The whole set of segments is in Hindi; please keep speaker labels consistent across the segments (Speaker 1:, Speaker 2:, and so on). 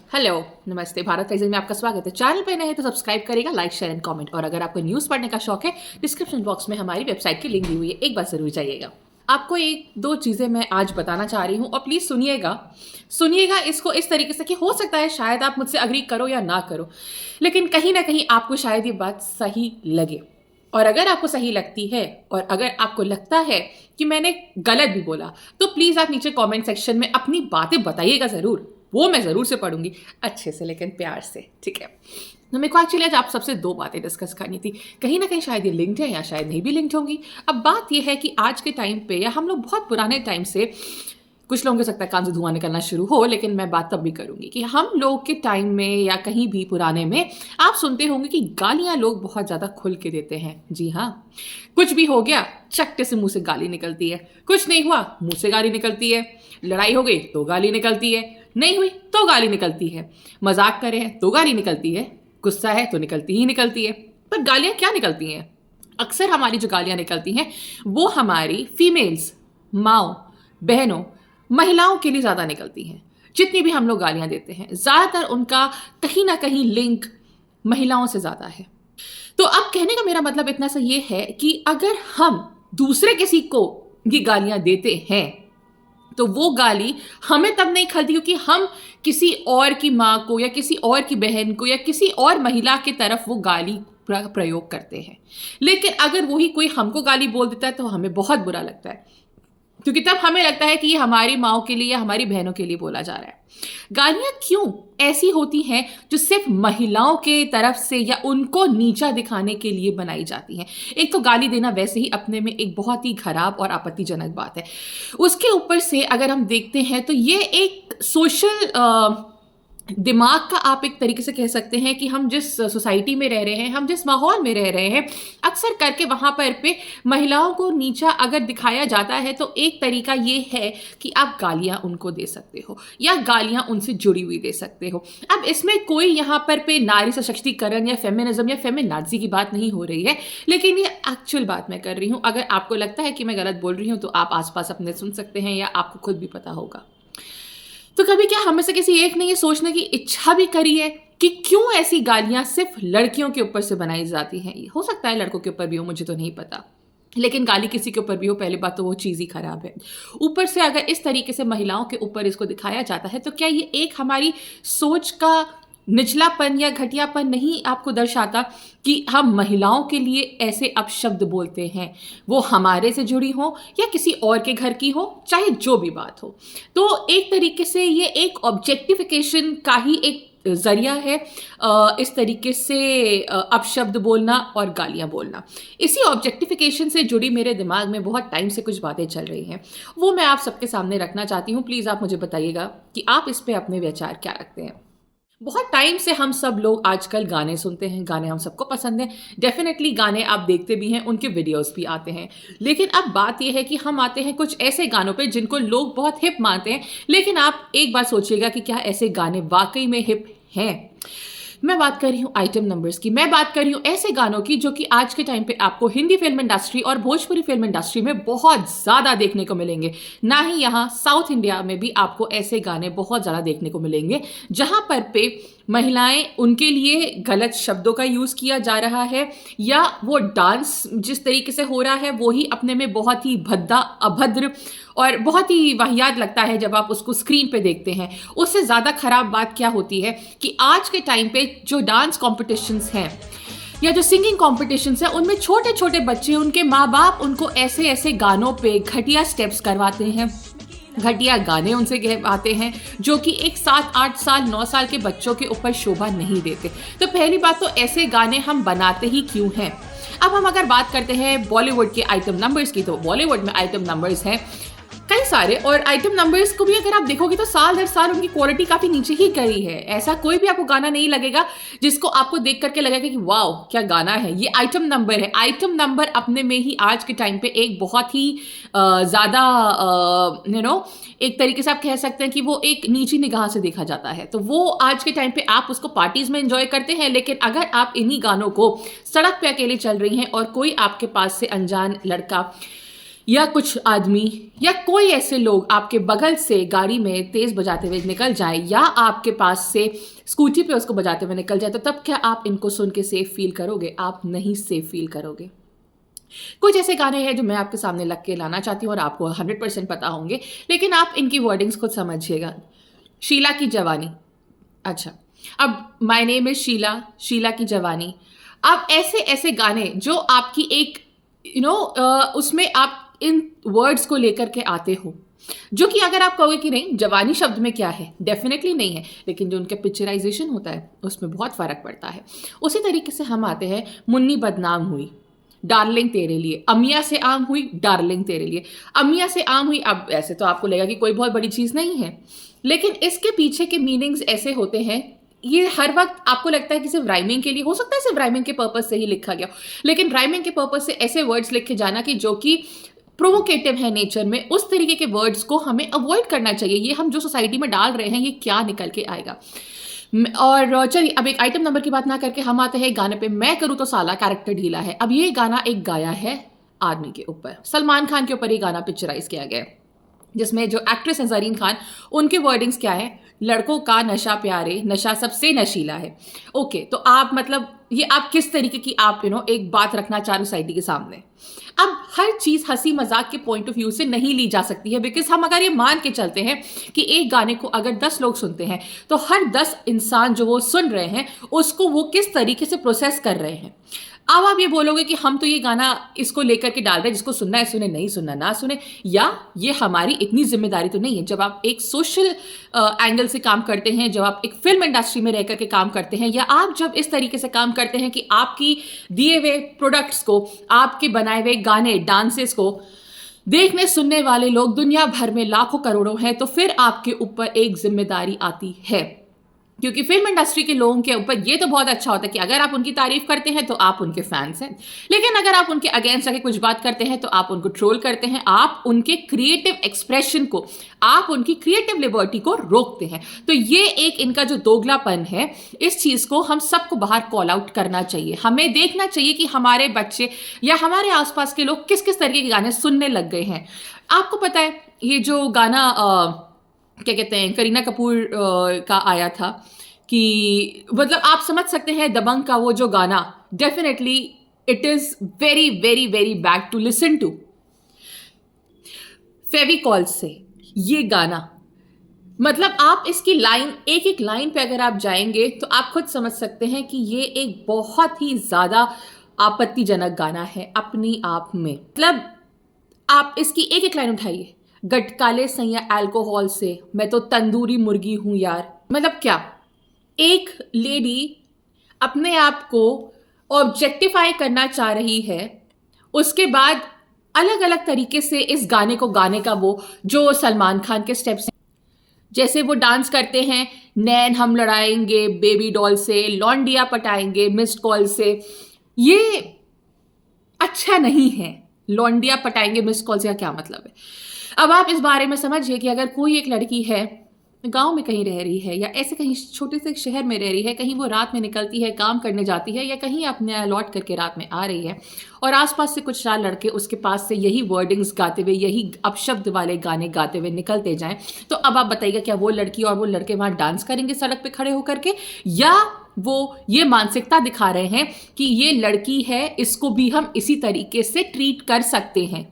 Speaker 1: हेलो, नमस्ते। भारत फैजल में आपका स्वागत है। चैनल पे नए हैं तो सब्सक्राइब करेगा, लाइक शेयर एंड कमेंट। और अगर आपको न्यूज़ पढ़ने का शौक है, डिस्क्रिप्शन बॉक्स में हमारी वेबसाइट की लिंक दी हुई है, एक बार जरूर जाइएगा। आपको एक दो चीज़ें मैं आज बताना चाह रही हूँ और प्लीज़ सुनिएगा इसको इस तरीके से कि हो सकता है शायद आप मुझसे अग्री करो या ना करो, लेकिन कहीं ना कहीं आपको शायद ये बात सही लगे। और अगर आपको सही लगती है और अगर आपको लगता है कि मैंने गलत भी बोला, तो प्लीज़ आप नीचे कमेंट सेक्शन में अपनी बातें बताइएगा ज़रूर। वो मैं ज़रूर से पढ़ूंगी, अच्छे से लेकिन प्यार से, ठीक है। तो मेरे को एक्चुअली आज आप सबसे दो बातें डिस्कस करनी थी। कहीं ना कहीं शायद ये लिंक्ड है या शायद नहीं भी लिंक्ड होंगी। अब बात यह है कि आज के टाइम पे, या हम लोग बहुत पुराने टाइम से, कुछ लोगों को सकता है कान से धुआं निकलना शुरू हो, लेकिन मैं बात तब भी करूंगी कि हम लोग के टाइम में या कहीं भी पुराने में आप सुनते होंगे कि गालियां लोग बहुत ज़्यादा खुल के देते हैं। जी हाँ, कुछ भी हो गया चट्टे से मुंह से गाली निकलती है, कुछ नहीं हुआ मुंह से गाली निकलती है, लड़ाई हो गई तो गाली निकलती है, नहीं हुई तो गाली निकलती है, मजाक करे हैं तो गाली निकलती है, गुस्सा है तो निकलती ही निकलती है। पर गालियां क्या निकलती हैं? अक्सर हमारी जो गालियां निकलती हैं वो हमारी फीमेल्स, माओ, बहनों, महिलाओं के लिए ज़्यादा निकलती हैं। जितनी भी हम लोग गालियां देते हैं, ज़्यादातर उनका कहीं ना कहीं लिंक महिलाओं से ज़्यादा है। तो अब कहने का मेरा मतलब इतना सा ये है कि अगर हम दूसरे किसी को ये गालियां देते हैं तो वो गाली हमें तब नहीं खलती क्योंकि हम किसी और की माँ को या किसी और की बहन को या किसी और महिला की तरफ वो गाली प्रयोग करते हैं। लेकिन अगर वही कोई हमको गाली बोल देता है तो हमें बहुत बुरा लगता है, क्योंकि तब हमें लगता है कि ये हमारी माओ के लिए या हमारी बहनों के लिए बोला जा रहा है। गालियां क्यों ऐसी होती हैं जो सिर्फ महिलाओं के तरफ से या उनको नीचा दिखाने के लिए बनाई जाती हैं? एक तो गाली देना वैसे ही अपने में एक बहुत ही खराब और आपत्तिजनक बात है। उसके ऊपर से अगर हम देखते हैं तो ये एक सोशल दिमाग का, आप एक तरीके से कह सकते हैं कि हम जिस सोसाइटी में रह रहे हैं, हम जिस माहौल में रह रहे हैं, अक्सर करके वहाँ पर पे महिलाओं को नीचा अगर दिखाया जाता है तो एक तरीका ये है कि आप गालियाँ उनको दे सकते हो या गालियाँ उनसे जुड़ी हुई दे सकते हो। अब इसमें कोई यहाँ पर पे नारी सशक्तिकरण या फेमिनिज्म या फेमिनाजी की बात नहीं हो रही है, लेकिन ये एक्चुअल बात मैं कर रही हूँ। अगर आपको लगता है कि मैं गलत बोल रही हूँ तो आप आसपास अपने सुन सकते हैं या आपको खुद भी पता होगा। तो कभी क्या हमें से किसी एक ने ये सोचने की इच्छा भी करी है कि क्यों ऐसी गालियां सिर्फ लड़कियों के ऊपर से बनाई जाती हैं? हो सकता है लड़कों के ऊपर भी हो, मुझे तो नहीं पता, लेकिन गाली किसी के ऊपर भी हो, पहले बात तो वो चीज़ ही खराब है। ऊपर से अगर इस तरीके से महिलाओं के ऊपर इसको दिखाया जाता है तो क्या ये एक हमारी सोच का निचलापन या घटियापन नहीं आपको दर्शाता कि हम महिलाओं के लिए ऐसे अपशब्द बोलते हैं, वो हमारे से जुड़ी हो या किसी और के घर की हो, चाहे जो भी बात हो। तो एक तरीके से ये एक ऑब्जेक्टिफिकेशन का ही एक जरिया है इस तरीके से अपशब्द बोलना और गालियां बोलना। इसी ऑब्जेक्टिफिकेशन से जुड़ी मेरे दिमाग में बहुत टाइम से कुछ बातें चल रही हैं, वो मैं आप सबके सामने रखना चाहती हूँ। प्लीज़ आप मुझे बताइएगा कि आप इस पे अपने विचार क्या रखते हैं। बहुत टाइम से हम सब लोग आजकल गाने सुनते हैं, गाने हम सबको पसंद हैं, डेफिनेटली गाने आप देखते भी हैं, उनके वीडियोस भी आते हैं। लेकिन अब बात यह है कि हम आते हैं कुछ ऐसे गानों पे जिनको लोग बहुत हिप मानते हैं, लेकिन आप एक बार सोचिएगा कि क्या ऐसे गाने वाकई में हिप हैं? मैं बात कर रही हूँ आइटम नंबर्स की। मैं बात कर रही हूँ ऐसे गानों की जो कि आज के टाइम पे आपको हिंदी फिल्म इंडस्ट्री और भोजपुरी फिल्म इंडस्ट्री में बहुत ज़्यादा देखने को मिलेंगे। ना ही यहाँ साउथ इंडिया में भी आपको ऐसे गाने बहुत ज़्यादा देखने को मिलेंगे जहाँ पर पे महिलाएं, उनके लिए गलत शब्दों का यूज़ किया जा रहा है, या वो डांस जिस तरीके से हो रहा है वो ही अपने में बहुत ही भद्दा, अभद्र और बहुत ही वाहियात लगता है जब आप उसको स्क्रीन पे देखते हैं। उससे ज़्यादा खराब बात क्या होती है कि आज के टाइम पे जो डांस कॉम्पिटिशन्स हैं या जो सिंगिंग कॉम्पिटिशन्स हैं, उनमें छोटे छोटे बच्चे, उनके माँ बाप उनको ऐसे ऐसे गानों पे घटिया स्टेप्स करवाते हैं, घटिया गाने उनसे कहवाते हैं, जो कि एक 7, 8 साल, 9 साल के बच्चों के ऊपर शोभा नहीं देते। तो पहली बात तो ऐसे गाने हम बनाते ही क्यों हैं? अब हम अगर बात करते हैं बॉलीवुड के आइटम नंबर्स की, तो बॉलीवुड में आइटम नंबर्स हैं कई सारे, और आइटम नंबर्स को भी अगर आप देखोगे तो साल दर साल उनकी क्वालिटी काफ़ी नीचे ही गई है। ऐसा कोई भी आपको गाना नहीं लगेगा जिसको आपको देख करके लगेगा कि वाओ क्या गाना है। ये आइटम नंबर है। आइटम नंबर अपने में ही आज के टाइम पे एक बहुत ही ज़्यादा एक तरीके से आप कह सकते हैं कि वो एक नीची निगाह से देखा जाता है। तो वो आज के टाइम पे आप उसको पार्टीज में एंजॉय करते हैं, लेकिन अगर आप इन्हीं गानों को सड़क पे अकेले चल रही हैं और कोई आपके पास से अनजान लड़का या कुछ आदमी या कोई ऐसे लोग आपके बगल से गाड़ी में तेज बजाते हुए निकल जाए या आपके पास से स्कूटी पे उसको बजाते हुए निकल जाए, तो तब क्या आप इनको सुन के सेफ फील करोगे? आप नहीं सेफ फील करोगे। कुछ ऐसे गाने हैं जो मैं आपके सामने लग के लाना चाहती हूँ और आपको 100% पता होंगे, लेकिन आप इनकी वर्डिंग्स खुद समझिएगा। शीला की जवानी। अच्छा, अब my name is Sheila, Sheila की जवानी। आप ऐसे ऐसे गाने जो आपकी एक उसमें आप इन वर्ड्स को लेकर के आते हो, जो कि अगर आप कहोगे कि नहीं जवानी शब्द में क्या है, डेफिनेटली नहीं है, लेकिन जो उनका पिक्चराइजेशन होता है उसमें बहुत फ़र्क पड़ता है। उसी तरीके से हम आते हैं, मुन्नी बदनाम हुई, डार्लिंग तेरे लिए। अमिया से आम हुई, डार्लिंग तेरे लिए। अमिया से आम हुई, अब ऐसे तो आपको लगेगा कि कोई बहुत बड़ी चीज़ नहीं है, लेकिन इसके पीछे के मीनिंग्स ऐसे होते हैं। ये हर वक्त आपको लगता है कि सिर्फ राइमिंग के लिए हो सकता है, सिर्फ राइमिंग के पर्पज से ही लिखा गया, लेकिन राइमिंग के पर्पज से ऐसे वर्ड्स लिखे जाना कि जो कि प्रोवोकेटिव है नेचर में, उस तरीके के वर्ड्स को हमें अवॉइड करना चाहिए। ये हम जो सोसाइटी में डाल रहे हैं, ये क्या निकल के आएगा। और चलिए अब एक आइटम नंबर की बात ना करके हम आते हैं गाने पे। मैं करूँ तो साला कैरेक्टर ढीला है। अब ये गाना एक गाया है आदमी के ऊपर, सलमान खान के ऊपर ये गाना पिक्चराइज किया गया है, जिसमें जो एक्ट्रेस है जरीन खान, उनके वर्डिंग्स क्या है, लड़कों का नशा प्यारे, नशा सबसे नशीला है। ओके, तो आप मतलब ये आप किस तरीके की आप एक बात रखना चाह रहे हो सोसाइटी के सामने। अब हर चीज़ हंसी मजाक के पॉइंट ऑफ व्यू से नहीं ली जा सकती है, बिकॉज हम अगर ये मान के चलते हैं कि एक गाने को अगर 10 लोग सुनते हैं, तो हर 10 इंसान जो वो सुन रहे हैं उसको वो किस तरीके से प्रोसेस कर रहे हैं। अब आप ये बोलोगे कि हम तो ये गाना इसको लेकर के डाल रहे हैं, जिसको सुनना है सुने, नहीं सुनना ना सुने, या ये हमारी इतनी जिम्मेदारी तो नहीं है। जब आप एक सोशल एंगल से काम करते हैं, जब आप एक फिल्म इंडस्ट्री में रह करके काम करते हैं, या आप जब इस तरीके से काम करते हैं कि आपकी दिए हुए प्रोडक्ट्स को, आपके बनाए हुए गाने, डांसेस को देखने सुनने वाले लोग दुनिया भर में लाखों करोड़ों हैं, तो फिर आपके ऊपर एक जिम्मेदारी आती है। क्योंकि फिल्म इंडस्ट्री के लोगों के ऊपर ये तो बहुत अच्छा होता है कि अगर आप उनकी तारीफ करते हैं तो आप उनके फैंस हैं, लेकिन अगर आप उनके अगेंस्ट आके कुछ बात करते हैं तो आप उनको ट्रोल करते हैं, आप उनके क्रिएटिव एक्सप्रेशन को, आप उनकी क्रिएटिव लिबर्टी को रोकते हैं। तो ये एक इनका जो दोगलापन है, इस चीज़ को हम सबको बाहर कॉल आउट करना चाहिए। हमें देखना चाहिए कि हमारे बच्चे या हमारे आसपास के लोग किस किस तरीके के गाने सुनने लग गए हैं। आपको पता है ये जो गाना क्या कहते हैं, करीना कपूर का आया था, कि मतलब आप समझ सकते हैं दबंग का वो जो गाना, definitely it is very very very bad to listen to. Fevicol से ये गाना, मतलब आप इसकी लाइन, एक एक लाइन पे अगर आप जाएंगे तो आप खुद समझ सकते हैं कि ये एक बहुत ही ज्यादा आपत्तिजनक गाना है अपनी आप में। मतलब आप इसकी एक एक लाइन उठाइए, गटकाले सैया अल्कोहल से, मैं तो तंदूरी मुर्गी हूं यार। मतलब क्या एक लेडी अपने आप को ऑब्जेक्टिफाई करना चाह रही है, उसके बाद अलग अलग तरीके से इस गाने को गाने का, वो जो सलमान खान के स्टेप्स हैं, जैसे वो डांस करते हैं, नैन हम लड़ाएंगे बेबी डॉल से, लॉन्डिया पटाएंगे मिस्ड कॉल से, ये अच्छा नहीं है। लॉन्डिया पटाएंगे मिस्ड कॉल से का क्या मतलब है? अब आप इस बारे में समझिए कि अगर कोई एक लड़की है, गांव में कहीं रह रही है या ऐसे कहीं छोटे से शहर में रह रही है, कहीं वो रात में निकलती है, काम करने जाती है, या कहीं अपने लौट करके रात में आ रही है, और आसपास से कुछ 4 लड़के उसके पास से यही वर्डिंग्स गाते हुए, यही अपशब्द वाले गाने गाते हुए निकलते जाएं, तो अब आप बताइएगा क्या वो लड़की और वो लड़के वहां डांस करेंगे सड़क पे खड़े होकर के, या वो ये मानसिकता दिखा रहे हैं कि ये लड़की है, इसको भी हम इसी तरीके से ट्रीट कर सकते हैं।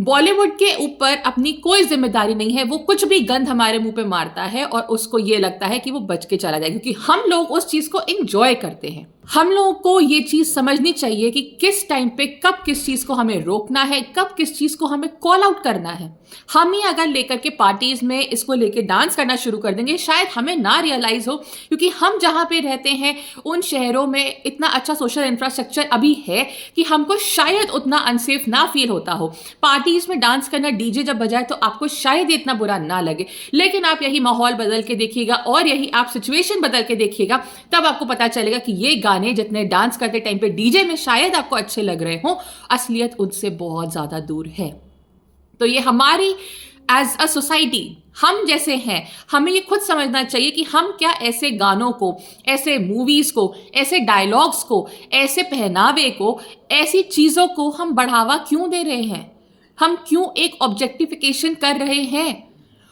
Speaker 1: बॉलीवुड के ऊपर अपनी कोई जिम्मेदारी नहीं है, वो कुछ भी गंद हमारे मुंह पे मारता है और उसको ये लगता है कि वो बच के चला जाए, क्योंकि हम लोग उस चीज को एंजॉय करते हैं। हम लोगों को ये चीज समझनी चाहिए कि किस टाइम पे कब किस चीज को हमें रोकना है, कब किस चीज को हमें कॉल आउट करना है। हम ही अगर लेकर के पार्टीज में इसको लेके डांस करना शुरू कर देंगे, शायद हमें ना रियलाइज हो, क्योंकि हम जहां पे रहते हैं उन शहरों में इतना अच्छा सोशल इंफ्रास्ट्रक्चर अभी है कि हमको शायद उतना अनसेफ ना फील होता हो। पार्टीज में डांस करना, डीजे जब बजाए तो आपको शायद ये इतना बुरा ना लगे, लेकिन आप यही माहौल बदल के देखिएगा और यही आप सिचुएशन बदल के देखिएगा, तब आपको पता चलेगा कि ये गाने जितने डांस करते टाइम पे डीजे में शायद आपको अच्छे लग रहे हो, असलियत उनसे बहुत ज्यादा दूर है। तो ये हमारी एज अ सोसाइटी, हम जैसे हैं, हमें ये खुद समझना चाहिए कि हम क्या ऐसे गानों को, ऐसे मूवीज को, ऐसे डायलॉग्स को, ऐसे पहनावे को, ऐसी चीजों को हम बढ़ावा क्यों दे रहे हैं। हम क्यों एक ऑब्जेक्टिफिकेशन कर रहे हैं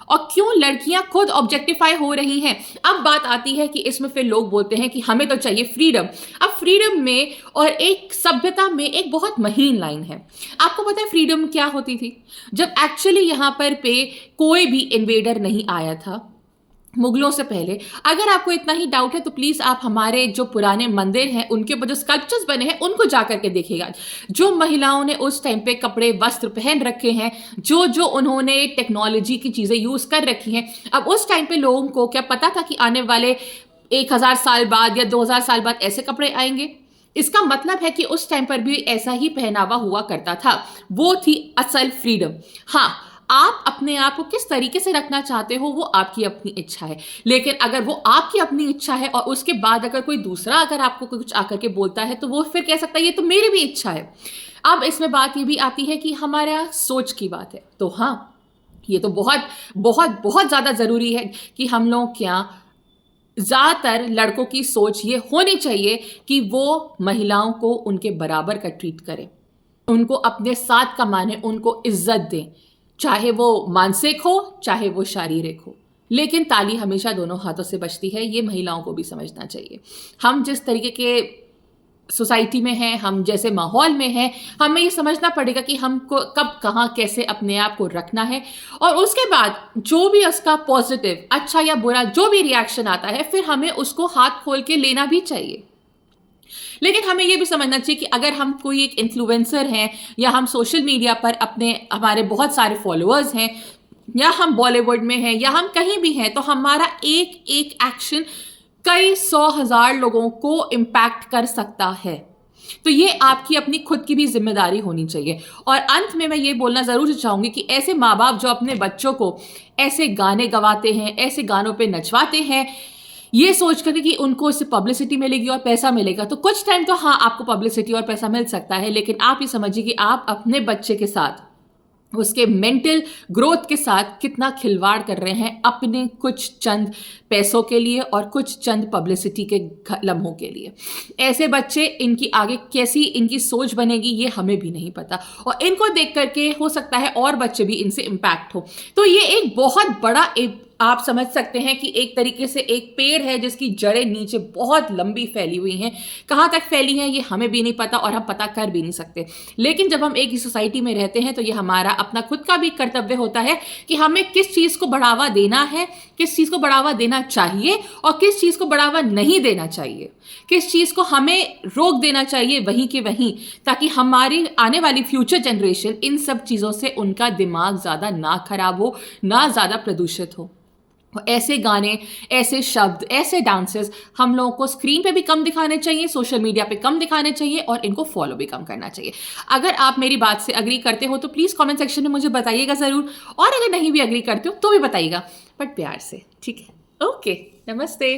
Speaker 1: और क्यों लड़कियां खुद ऑब्जेक्टिफाई हो रही हैं। अब बात आती है कि इसमें फिर लोग बोलते हैं कि हमें तो चाहिए फ्रीडम। अब फ्रीडम में और एक सभ्यता में एक बहुत महीन लाइन है। आपको पता है फ्रीडम क्या होती थी? जब एक्चुअली यहाँ पर पे कोई भी इन्वेडर नहीं आया था मुगलों से पहले। अगर आपको इतना ही डाउट है तो प्लीज आप हमारे जो पुराने मंदिर हैं उनके ऊपर जो स्कल्पचर्स बने हैं उनको जा करके देखिएगा। जो महिलाओं ने उस टाइम पे कपड़े वस्त्र पहन रखे हैं, जो जो उन्होंने टेक्नोलॉजी की चीजें यूज कर रखी हैं। अब उस टाइम पे लोगों को क्या पता था कि आने वाले 1000 साल बाद या 2000 साल बाद ऐसे कपड़े आएंगे? इसका मतलब है कि उस टाइम पर भी ऐसा ही पहनावा हुआ करता था। वो थी असल फ्रीडम। हाँ, आप अपने आप को किस तरीके से रखना चाहते हो वो आपकी अपनी इच्छा है, लेकिन अगर वो आपकी अपनी इच्छा है और उसके बाद अगर कोई दूसरा अगर आपको कुछ आकर के बोलता है तो वो फिर कह सकता है ये तो मेरी भी इच्छा है। अब इसमें बात ये भी आती है कि हमारा सोच की बात है। तो हाँ, ये तो बहुत बहुत बहुत ज़्यादा ज़रूरी है कि हम लोग क्या ज़्यादातर लड़कों की सोच ये होनी चाहिए कि वो महिलाओं को उनके बराबर का ट्रीट करें, उनको अपने साथ का माने, उनको इज्जत दें, चाहे वो मानसिक हो चाहे वो शारीरिक हो। लेकिन ताली हमेशा दोनों हाथों से बजती है, ये महिलाओं को भी समझना चाहिए। हम जिस तरीके के सोसाइटी में हैं, हम जैसे माहौल में हैं, हमें ये समझना पड़ेगा कि हमको कब कहाँ कैसे अपने आप को रखना है। और उसके बाद जो भी उसका पॉजिटिव अच्छा या बुरा जो भी रिएक्शन आता है फिर हमें उसको हाथ खोल के लेना भी चाहिए। लेकिन हमें यह भी समझना चाहिए कि अगर हम कोई एक इन्फ्लुएंसर हैं या हम सोशल मीडिया पर हमारे बहुत सारे फॉलोअर्स हैं या हम बॉलीवुड में हैं या हम कहीं भी हैं, तो हमारा एक एक एक्शन कई 100,000 लोगों को इम्पैक्ट कर सकता है। तो ये आपकी अपनी खुद की भी जिम्मेदारी होनी चाहिए। और अंत में मैं ये बोलना ज़रूर चाहूँगी कि ऐसे माँ बाप जो अपने बच्चों को ऐसे गाने गवाते हैं, ऐसे गानों पे नचवाते हैं, ये सोच कर कि उनको इससे पब्लिसिटी मिलेगी और पैसा मिलेगा, तो कुछ टाइम तो हाँ आपको पब्लिसिटी और पैसा मिल सकता है, लेकिन आप ये समझिए कि आप अपने बच्चे के साथ उसके मेंटल ग्रोथ के साथ कितना खिलवाड़ कर रहे हैं अपने कुछ चंद पैसों के लिए और कुछ चंद पब्लिसिटी के लम्हों के लिए। ऐसे बच्चे, इनकी आगे कैसी इनकी सोच बनेगी ये हमें भी नहीं पता, और इनको देख करके हो सकता है और बच्चे भी इनसे इम्पैक्ट हो। तो ये एक बहुत बड़ा आप समझ सकते हैं कि एक तरीके से एक पेड़ है जिसकी जड़ें नीचे बहुत लंबी फैली हुई हैं। कहाँ तक फैली हैं ये हमें भी नहीं पता और हम पता कर भी नहीं सकते। लेकिन जब हम एक ही सोसाइटी में रहते हैं तो ये हमारा अपना खुद का भी कर्तव्य होता है कि हमें किस चीज़ को बढ़ावा देना है, किस चीज़ को बढ़ावा देना चाहिए और किस चीज़ को बढ़ावा नहीं देना चाहिए, किस चीज़ को हमें रोक देना चाहिए वहीं के वहीं, ताकि हमारी आने वाली फ्यूचर जनरेशन इन सब चीज़ों से उनका दिमाग ज़्यादा ना खराब हो, ना ज़्यादा प्रदूषित हो। ऐसे गाने, ऐसे शब्द, ऐसे डांसेस हम लोगों को स्क्रीन पे भी कम दिखाने चाहिए, सोशल मीडिया पे कम दिखाने चाहिए और इनको फॉलो भी कम करना चाहिए। अगर आप मेरी बात से अग्री करते हो तो प्लीज़ कमेंट सेक्शन में मुझे बताइएगा ज़रूर, और अगर नहीं भी अग्री करते हो तो भी बताइएगा, बट प्यार से, ठीक है? ओके, नमस्ते।